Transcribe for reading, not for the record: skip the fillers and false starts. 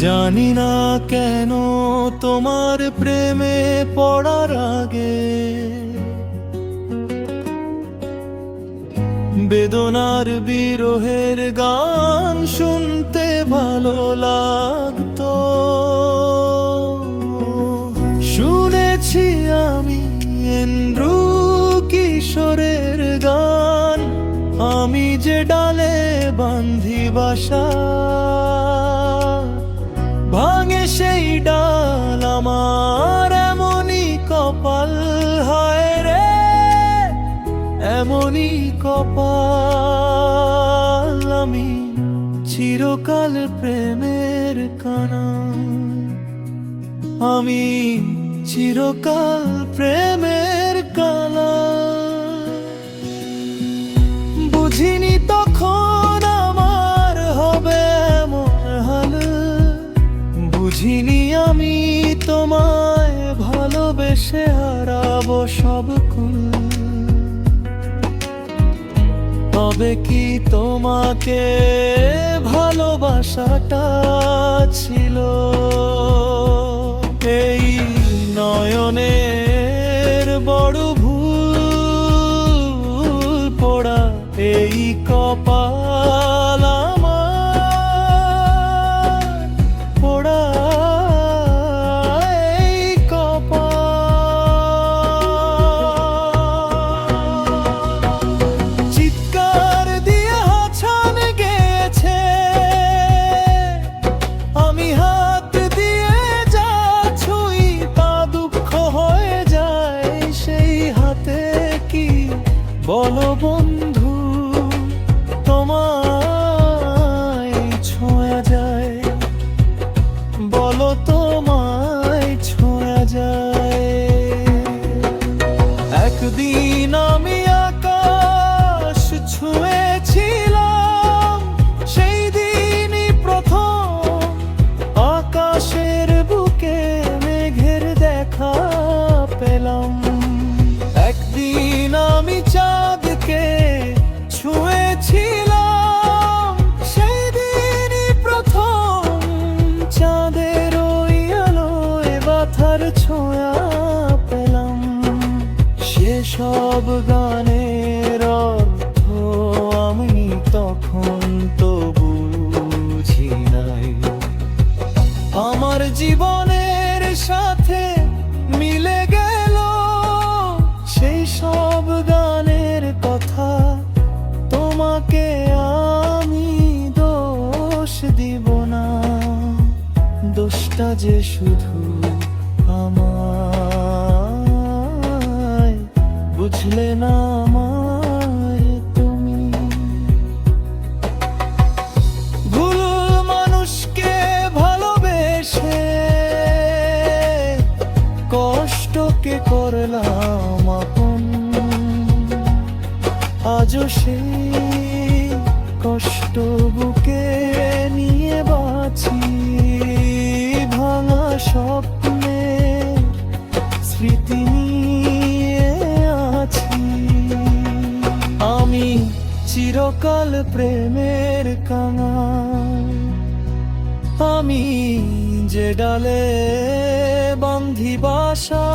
জানি না কেন তোমার প্রেমে পড়ার আগে বেদনার বিরহের গান শুনতে ভালো লাগতো। শুনেছি আমি এন্ড্রু কিশোরের গান, আমি যে ডালে বাঁধি বাসা, ভাঙে সেই ডাল আমার এমনই কপাল, হায় রে এমনই কপাল। আমি চিরকাল প্রেমের কানা, আমি চিরকাল প্রেমের কানা। বুঝিনি তখন আমার হবে এমন হাল, বুঝিনি আমি তোমায় ভালোবেসে হারাবো সব কুল। তবে কি তোমাকে ভালোবাসাটা ছিল এই নয়নের বড় ভুল পড়া, এই কপাল আমার পোড়া, এই কপাল। চিৎকার দিয়ে হাছান গেছে, আমি হাত দিয়ে যা ছুঁই তা দুঃখ হয়ে যায় সেই হাতে। কি বলো বন্ধু তোমায় ছোঁয়া যায়, বলো তোমায় ছোঁয়া যায়। একদিন আমি আকাশ ছুঁয়েছিলাম, সেই দিনই প্রথম আকাশের বুকে মেঘের দেখা পেলাম। একদিন আমি চাঁদকে ছুঁয়েছিলাম, সেই দিনই প্রথম চাঁদের ওই আলোয় ব্যথার ছোঁয়া পেলাম। সেসব গানের অর্থ আমি তখন তো বুঝি নাই, আমার জীবনের সাথে মিলে গেল সেই সব গানের কথা। তোমাকে আমি দোষ দিব না, দোষটা যে শুধু আমায়, বুঝলে না আমায় তুমি। ভুল মানুষকে ভালোবেসে কষ্টকে করলাম আপন, আজও সেই কষ্ট বুকে নিয়ে বাঁচি। ভাঙা স্বপ্নে স্মৃতি নিয়ে আছি, আমি চিরকাল প্রেমের কাঙাল। আমি যে ডালে বাঁধি বাসা,